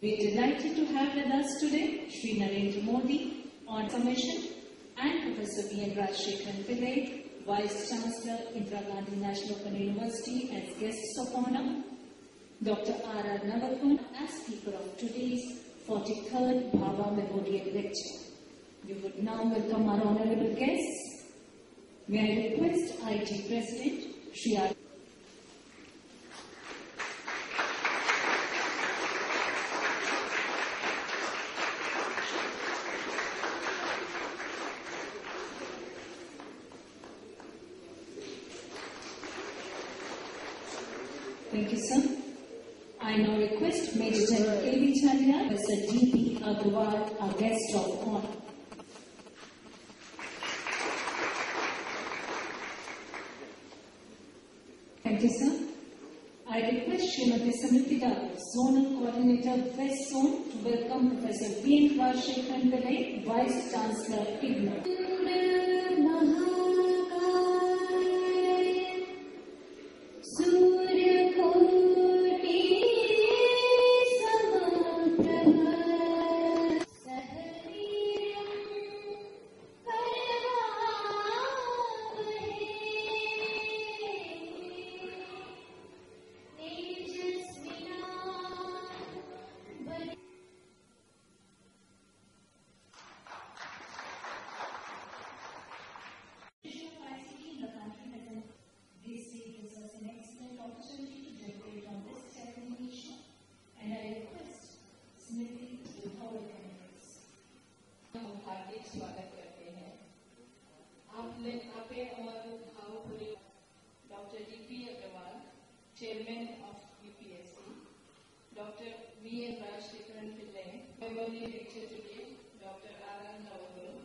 We're delighted to have with us today Shri Narendra Modi on commission and Professor V.N. Rajshekharan Pillai, Vice Chancellor, Indira Gandhi National Open University as guests of honor, Dr. R.R. Navathun as speaker of today's 43rd Bhabha Memorial Lecture. We would now welcome our honorable guests. May I request IT President Shri R. Thank you, sir. I now request Major General A.B. Chandra, Mr. D.P. Agarwal, our guest of honor. Thank you, sir. I request Srimati Samriti Davar, Zonal Coordinator, West Zone, to welcome Professor V.N. Rajshekharan Pillai, Vice Chancellor, IGNOU. स्वागत करते हैं। आपने और doctor D.P. Agarwal, chairman of UPSC, doctor V.N. Rajshekharan Pillai, memorial lecture today, doctor R.R. Navathun,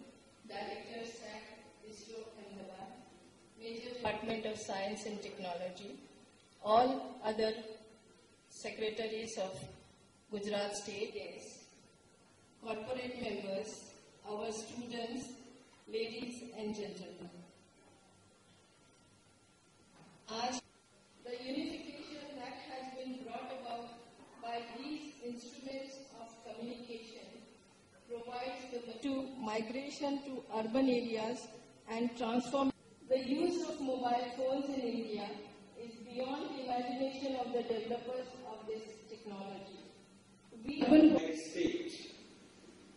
director SAC, ISRO Ahmedabad, Major Department of Science and Technology, all other secretaries of Gujarat State, corporate members, our students, ladies and gentlemen. As the unification that has been brought about by these instruments of communication provides the migration to urban areas and transform. The use of mobile phones in India is beyond the imagination of the developers of this technology.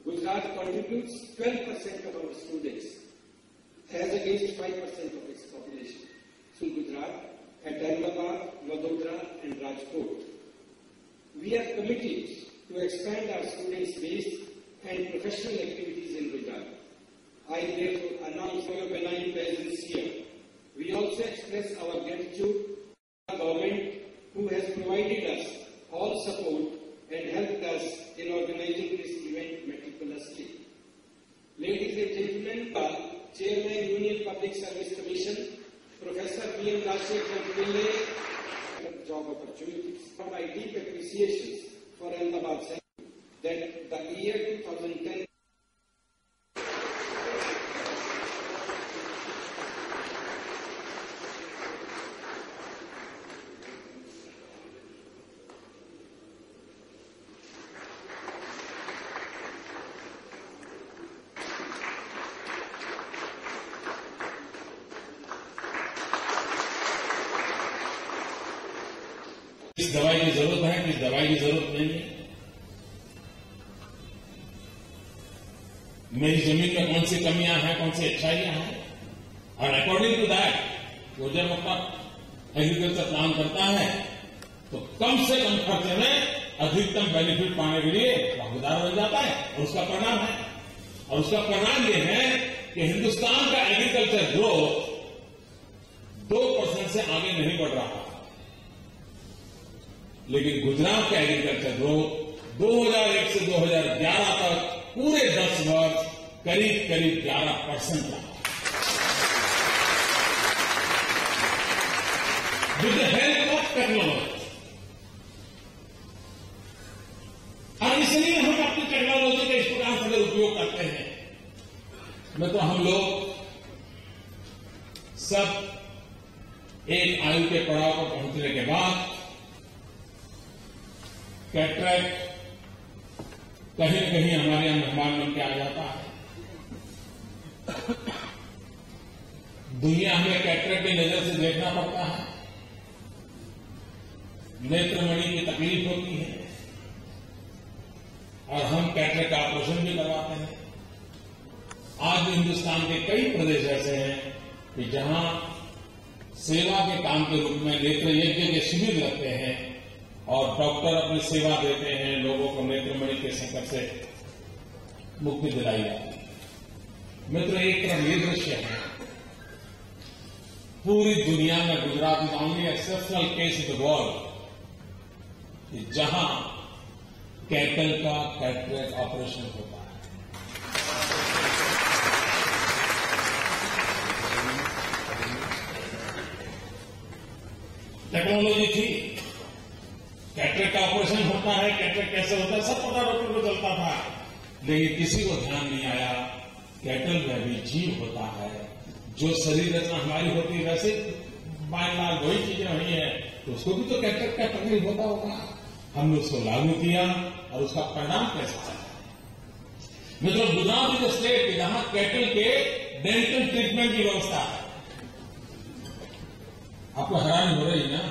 Gujarat contributes 12% of our students, as against 5% of its population. So Gujarat, at Ahmedabad, Vadodara and Rajkot. We are committed to expand our students' base and professional activities in Gujarat. I therefore announce your benign presence here. We also express our gratitude to the government who has provided us all support and helped us in organizing this event meticulously. Ladies and gentlemen, Chairman Union Public Service Commission, Professor V.N. Rajshekharan Pillai, job opportunities. For my deep appreciations for Ahmedabad that the year 2010 किस दवाई की जरूरत है, किस दवाई की जरूरत नहीं है, मेरी जमीन में कौन सी कमियां हैं, कौन सी अच्छाइयां हैं, और अकॉर्डिंग टू दैट वो जब अपना एग्रीकल्चर प्लान करता है तो कम से कम खर्चे में अधिकतम बेनिफिट पाने के लिए भागीदार बन जाता है। और उसका परिणाम है, और उसका परिणाम ये है कि हिंदुस्तान का एग्रीकल्चर ग्रोथ 2% से आगे नहीं बढ़ रहा, लेकिन गुजरात का एग्रीकल्चर ग्रोथ 2001 से 2011 तक पूरे 10 वर्ष करीब 11% रहा। With the help of technology. और इसलिए हम अपनी टेक्नोलॉजी का इस प्रकार से उपयोग करते हैं। मैं तो हम लोग सब एक आयु के पड़ाव पर पहुंचने के बाद कैटरेक्ट, कहीं न कहीं हमारे यहां मेहमान बन के आ जाता है। दुनिया हमें कैटरेक्ट की नजर से देखना पड़ता है, नेत्रमणि की तकलीफ होती है और हम कैटरेक्ट का ऑपरेशन भी करवाते हैं। आज हिंदुस्तान के कई प्रदेश ऐसे हैं कि जहां सेवा के काम के रूप में नेत्र यज्ञ के शिविर लगते हैं और डॉक्टर अपनी सेवा देते हैं, लोगों को नेत्रमणि के संकट से मुक्ति दिलाई जाती है। मित्र, एक तरफ ये दृश्य है, पूरी दुनिया में Gujarat is only exceptional case in the world कि जहां कैटल का कैटरेक्ट ऑपरेशन होता है। टेक्नोलॉजी थी, कैटरेक्ट का ऑपरेशन होता है, कैटरेक्ट कैसे होता है सब पता डॉक्टर को चलता था, लेकिन किसी को ध्यान नहीं आया कैटल में भी जीव होता है। जो शरीर रचना हमारी होती है वैसे बार वही चीजें वही है, तो उसको भी तो कैटरेक्ट का तकलीफ होता होगा। हमने उसको लागू किया और उसका परिणाम कैसा है। मतलब गुजरात इज स्टेट जहां कैटल के डेंटल ट्रीटमेंट की व्यवस्था है। आपको हैरानी हो रही ना?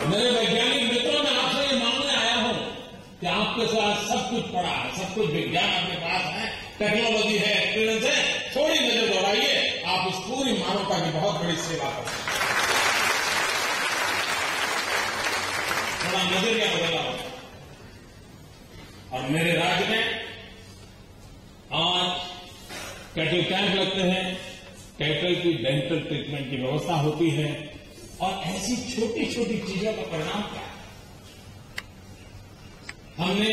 मेरे वैज्ञानिक मित्रों, मैं आपसे ये मांगने आया हूं कि आपके साथ सब कुछ पड़ा है, सब कुछ विज्ञान आपके पास है, टेक्नोलॉजी है, एक्सपीरियंस है, थोड़ी नजर दौड़ाइए, आप इस पूरी मानवता की बहुत बड़ी सेवा करें। थोड़ा नजरिया बदला हो। और मेरे राज्य में आज कैटल कैंप लगते हैं, कैटल की डेंटल ट्रीटमेंट की व्यवस्था होती है और ऐसी छोटी छोटी चीजों का परिणाम क्या है। हमने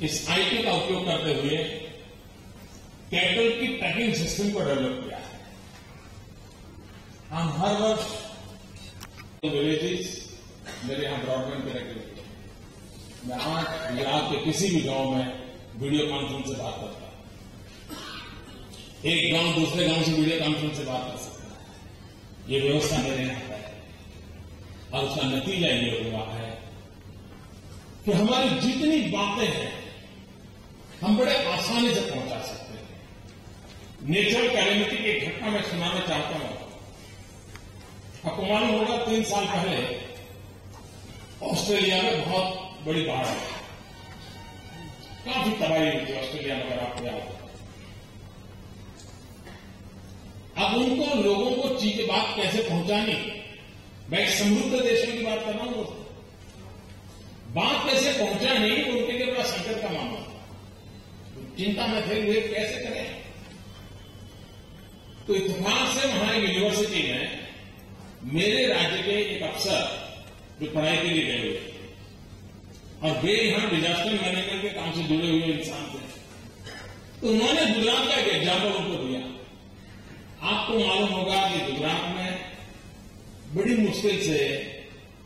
इस आईटी का उपयोग करते हुए कैटल की ट्रैकिंग सिस्टम को डेवलप किया है। हम हर वर्ष विलेजेस, मेरे यहां ब्रॉडबैंड कनेक्टिविटी, मैं आज गुजरात के किसी भी गांव में वीडियो कॉन्फ्रेंस से बात करता हूं। एक गांव दूसरे गांव से वीडियो कॉन्फ्रेंस से बात कर सकता है। ये व्यवस्था मेरे यहां है और उसका नतीजा ये हुआ है कि हमारी जितनी बातें हैं हम बड़े आसानी से पहुंचा सकते हैं। नेचुरल कैलेमिटी की एक घटना मैं सुनाना चाहता हूं। आपको मालूम होगा 3 साल पहले ऑस्ट्रेलिया में बहुत बड़ी बाढ़ आई, काफी तबाही हुई थी ऑस्ट्रेलिया में, अगर आपको याद हो। अब उनको लोगों को चीजें बात कैसे पहुंचानी, मैं एक समृद्ध देशों की बात कर रहा हूं, बात कैसे पहुंचानी उनके लिए बड़ा संकट का मामला था। चिंता में थे वे कैसे करें। तो इत्तेफाक से वहां यूनिवर्सिटी में मेरे राज्य के एक अफसर जो पढ़ाई के लिए गए हुए और वे यहां डिजास्टर मैनेजमेंट के काम से जुड़े हुए इंसान थे, तो उन्होंने गुजरात का एक एग्जाम्पल उनको दिया। आपको मालूम होगा कि गुजरात में बड़ी मुश्किल से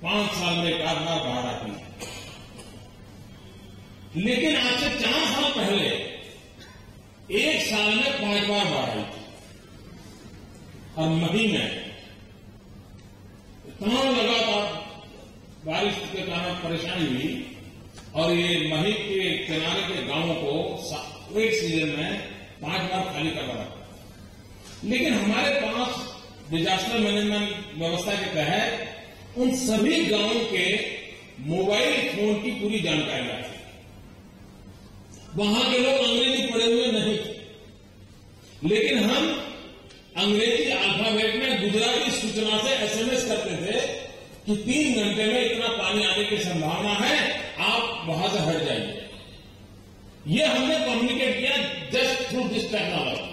5 साल में 1 बार बाढ़ आती है, लेकिन आज से 4 साल पहले 1 साल में 5 बार बाढ़ आई थी। और मही में इतना लगातार बारिश के कारण परेशानी हुई और ये मही के किनारे के गांवों को एक सीजन में 5 बार खाली करना पड़ा। लेकिन हमारे पास डिजास्टर मैनेजमेंट व्यवस्था के तहत उन सभी गांवों के मोबाइल फोन की पूरी जानकारी आती। वहां के लोग अंग्रेजी पढ़े हुए नहीं, लेकिन हम अंग्रेजी अल्फाबेट में गुजराती सूचना से एसएमएस करते थे कि 3 घंटे में इतना पानी आने की संभावना है, आप वहां से हट जाइए। ये हमने कम्युनिकेट किया जस्ट थ्रू दिस टेक्नोलॉजी।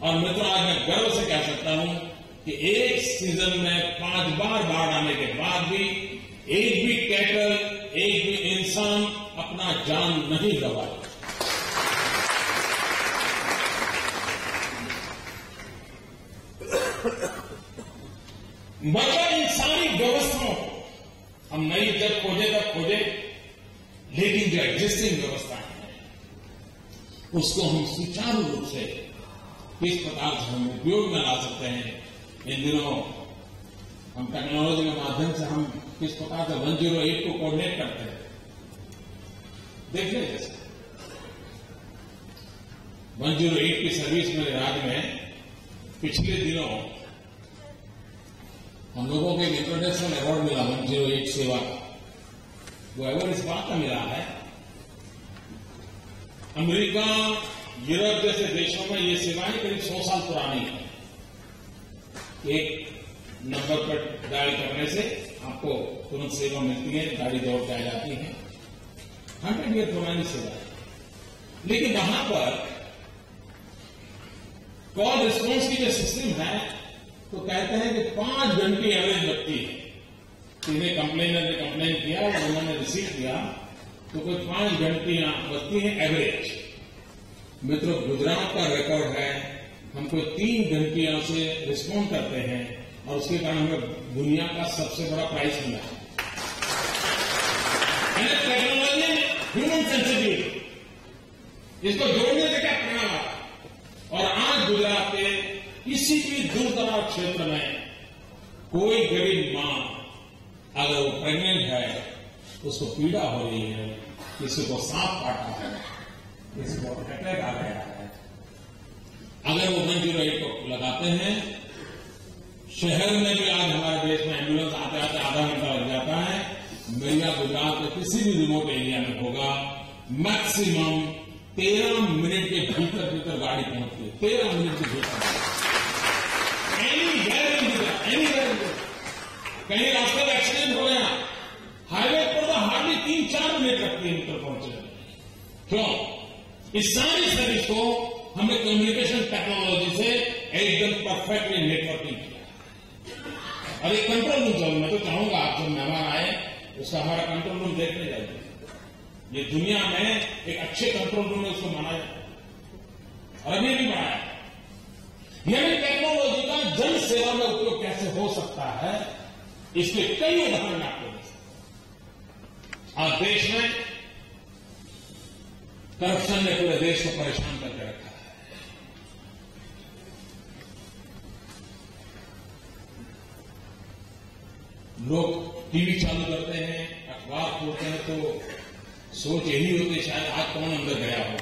और मैं तो आज मैं गर्व से कह सकता हूं कि एक सीजन में 5 बार बाढ़ आने के बाद भी एक भी कैटल, एक भी इंसान अपना जान नहीं गंवाया। मतलब इंसानी व्यवस्थाओं को हम नई जब खोजे तब खोजे, लेकिन जो एग्जिस्टिंग व्यवस्था है उसको हम सुचारू रूप से किस प्रकार से हम उपयोग में ला सकते हैं। इन दिनों हम टेक्नोलॉजी के माध्यम से हम किस प्रकार से 108 को कोऑर्डिनेट करते हैं देखने जैसा। 108 की सर्विस मेरे राज्य में पिछले दिनों हम लोगों को एक इंटरनेशनल अवार्ड मिला 108 सेवा का। वो अवार्ड इस बात का मिला है, अमेरिका, यूरोप जैसे देशों में ये सेवाएं करीब 100 साल पुरानी है। एक नंबर पर डायल करने से आपको तुरंत सेवा मिलती है, गाड़ी दौड़ के आ जाती है। 100 ईयर पुरानी सेवा है, लेकिन वहां पर कॉल रिस्पॉन्स की जो सिस्टम है तो कहते हैं कि 5 घंटे एवरेज लगती है। जिन्हें कंप्लेनर ने कंप्लेन किया और उन्होंने रिसीव किया तो कोई 5 घंटियां बचती है एवरेज। मित्रों, गुजरात का रिकॉर्ड है, हमको 3 घंटियां से रिस्पॉन्ड करते हैं और उसके कारण हमें दुनिया का सबसे बड़ा प्राइज मिला। टेक्नोलॉजी में ह्यूमन सेंसिटिविटी, इसको जोड़ने से क्या करना है। और आज गुजरात के किसी भी दूर-दराज क्षेत्र में कोई गरीब मां अगर वो प्रेग्नेंट है, उसको पीड़ा हो रही है, किसी को सांप काटा है, किसी को अटैक आ गया है, अगर वो 108 को लगाते हैं, शहर में भी आज हमारे देश में एम्बुलेंस आते आते आधा घंटा लग जाता है। मेरा गुजरात के किसी भी रिमोट एरिया में होगा, मैक्सिमम 13 मिनट के भीतर गाड़ी पहुंचती है। 13 मिनट के भीतर कहीं रास्ते में एक्सीडेंट हो गया, हाईवे पर तो हार्डली 3-4 मिनट लगती है मीटर पहुंचने में। क्यों? इस सारी सर्विस को हमने कम्युनिकेशन टेक्नोलॉजी से एकदम परफेक्टली नेटवर्किंग किया। और एक कंट्रोल रूम चाहिए। मैं तो चाहूंगा आप जब मेहमान आए उसका हमारा कंट्रोल रूम देखने जाइए। ये दुनिया में एक अच्छे कंट्रोल रूम में उसको माना जाता है और अभी भी बनाया। यानी टेक्नोलॉजी का जन सेवा में उपयोग कैसे हो सकता है, इसके कई उदाहरण आपको दे सकते। आज देश में करप्शन ने पूरे देश को परेशान करके रखा है। लोग टीवी चालू करते हैं, अखबार खोलते हैं तो सोच यही होती है शायद आज कौन अंदर गया हो।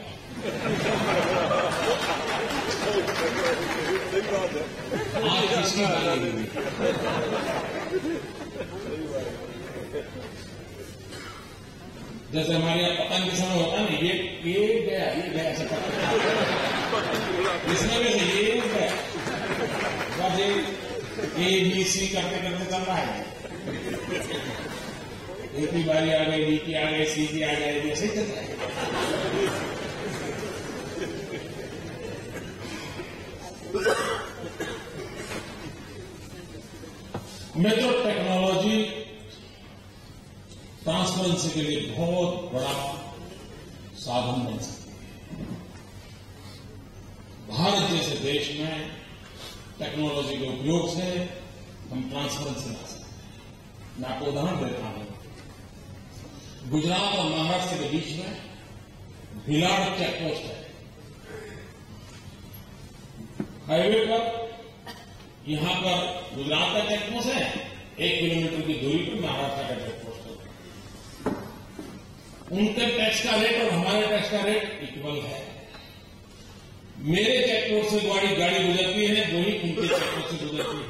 आज किसकी बारी हुई। जैसे हमारे यहाँ पतंग के समय होता ना, ये गया ऐसा पता, इसमें भी ये गया, बस ABC करते करते चल रहा है। ए की बारी आ गई, बी की आ गई, सी की आ गई, ऐसे ही चल रहा है। मेट्रो टेक्नोलॉजी ट्रांसपेरेंसी के लिए बहुत बड़ा साधन बन सकती है। भारत जैसे देश में टेक्नोलॉजी के उपयोग से हम ट्रांसपेरेंसी ला सकते हैं। मैं आपको उदाहरण देता हूं। गुजरात और महाराष्ट्र के बीच में भिलाड़ चेकपोस्ट है। हाईवे पर यहां पर गुजरात का चेकपोस्ट है, 1 किलोमीटर की दूरी पर महाराष्ट्र का चेकपोस्ट है। उनके टैक्स का रेट और हमारे टैक्स का रेट इक्वल है। मेरे चेकपोस्ट से गाड़ी गुजरती है, वही उनके चेकपोस्ट से गुजरती है।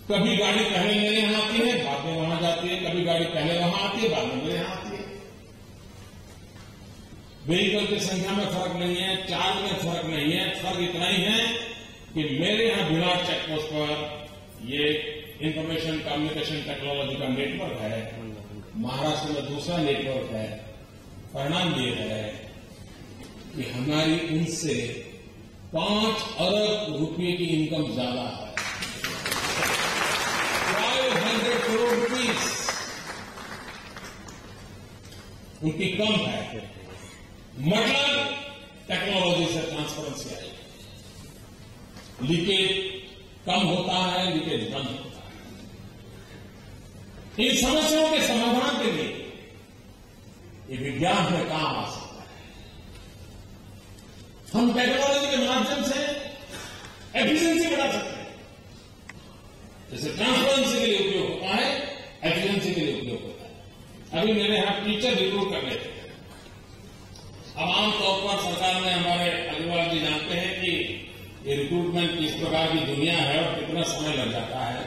कभी गाड़ी पहले मेरे यहां आती है, बाद में वहां जाती है, कभी गाड़ी पहले वहां आती है, बाद में मेरे यहां आती है। व्हीकल की संख्या में फर्क नहीं है, चार्ज में फर्क नहीं है, फर्क इतना ही है कि मेरे यहां भिलाड़ चेकपोस्ट पर ये इंफॉर्मेशन कम्युनिकेशन टेक्नोलॉजी का नेटवर्क है, महाराष्ट्र में दूसरा नेटवर्क है। परिणाम ये है कि हमारी उनसे 5 अरब रुपये की इनकम ज्यादा है। 500 करोड़ रुपीज उनकी कम है। मतलब टेक्नोलॉजी से ट्रांसपेरेंसी आई, लीकेज कम होता है, लीकेज बंद होता है। इन समस्याओं के समाधान के लिए ये विज्ञान में काम आ सकता है। हम टेक्नोलॉजी के माध्यम से एफिशिएंसी बढ़ा सकते हैं। जैसे ट्रांसपेरेंसी के लिए उपयोग होता है, एफिशिएंसी के लिए उपयोग होता है। अभी मेरे यहाँ टीचर रिक्रूट कर रहे थे। अब आमतौर पर सरकार ने, हमारे अग्रवाल जी जानते हैं कि ये रिक्रूटमेंट किस प्रकार की दुनिया है और कितना समय लग जाता है,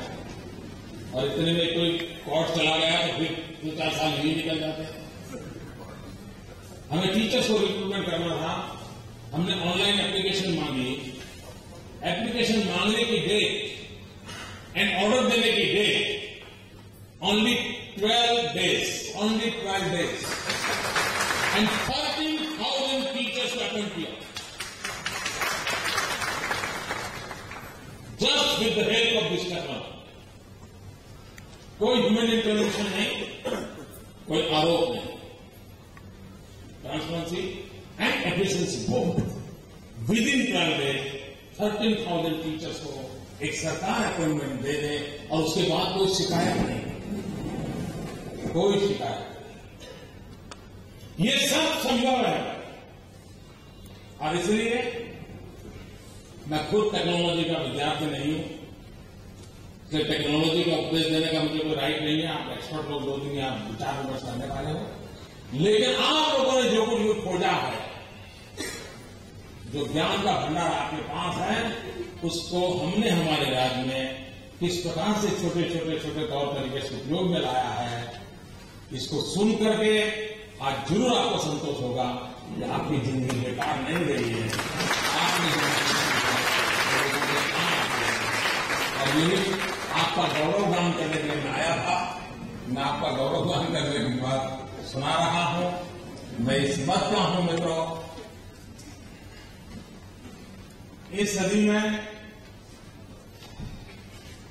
और इतने में कोई कोर्स चला गया तो फिर 2-4 साल नहीं निकल जाते हैं। हमें टीचर्स को रिक्रूटमेंट करना था, हमने ऑनलाइन एप्लीकेशन मांगी। एप्लीकेशन मांगने की डेट एंड ऑर्डर देने की date only 12 days, only 12 days, and 13,000 teachers को अपॉइंट किया, just with the help of this technology. कोई ह्यूमन इंटरवेंशन नहीं, कोई आरोप नहीं, transparency and efficiency both. Within 12 days 13,000 teachers को एक सरकार अपॉइंटमेंट दे दे और उसके बाद कोई शिकायत नहीं, कोई शिकायत नहीं। ये सब संभव है, और इसलिए मैं खुद टेक्नोलॉजी का विद्यार्थी नहीं हूं, इसलिए टेक्नोलॉजी का उपदेश देने का मुझे कोई राइट नहीं है। आप एक्सपर्ट लोग 2 दिन आप विचार विमर्श करने वाले हो, लेकिन आप लोगों ने जो कुछ खोजा है, जो ज्ञान का भंडार आपके पास है, उसको हमने हमारे राज्य में किस प्रकार से छोटे तौर तरीके से उपयोग में लाया है, इसको सुन करके आज जरूर आपको संतोष होगा कि आपकी जिंदगी बेकार नहीं रही है। आपने और ये आपका गौरवगान करने के लिए मैं आया था, मैं आपका गौरवगान करने की बात सुना रहा हूं। मैं इस बात का हूं मित्रों, इस सदी में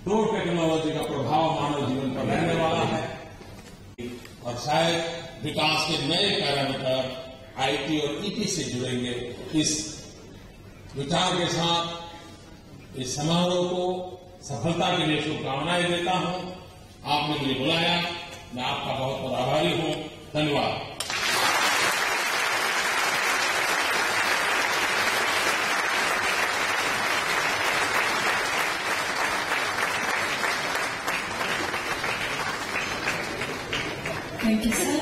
2 टेक्नोलॉजी का प्रभाव मानव जीवन पर रहने वाला है, और शायद विकास के नए पैरामीटर आईटी और ईटी से जुड़ेंगे। इस विचार के साथ इस समारोह को सफलता के लिए शुभकामनाएं देता हूं। आपने मुझे बुलाया, मैं आपका बहुत बहुत आभारी हूं। धन्यवाद। Thank you, sir.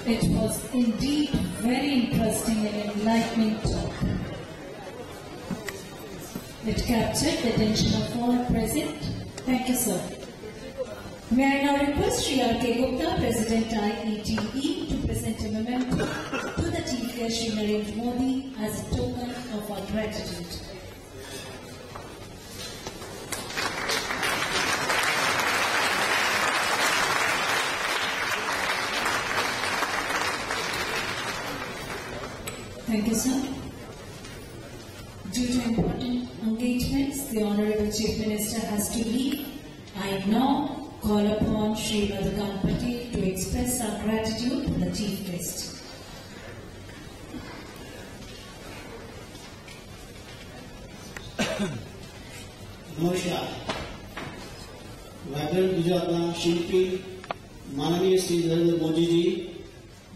It was indeed very interesting and enlightening talk. It captured the attention of all present. Thank you, sir. May I now request Sri R.K. Gupta, President IETE, to present a memento to the Chief Guest Sri Narendra Modi as a token of our gratitude. Thank you, sir. Due to important engagements, the Honorable Chief Minister has to leave. I now call upon Shri Madhukant Patel to express our gratitude to the Chief Guest. नमस्कार। Vibrant गुजरातना शिल्पी माननीय श्री नरेंद्र मोदी जी,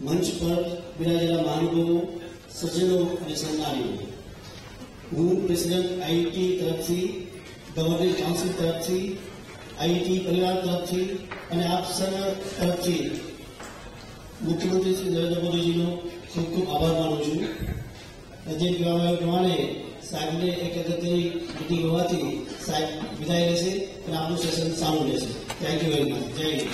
मंच पर बिराजेला महानुभावों, सज्जनों और सन्मानियों, हूँ president IT तरफ से, गवर्निंग काउंसिल तरफ से, आईटी परिवार तरफ से और आप सर्व तरफ से मुख्यमंत्री श्री नरेंद्र मोदी जी नो खूब खूब आभार मानु छू। जे कहेवाय प्रमाणे साहेबने एक अगत्यनी मीटिंग होवाथी साहेब विदाय लेशे और आपनुं सेशन सामू लेशे। Thank you very much. Jai Hind.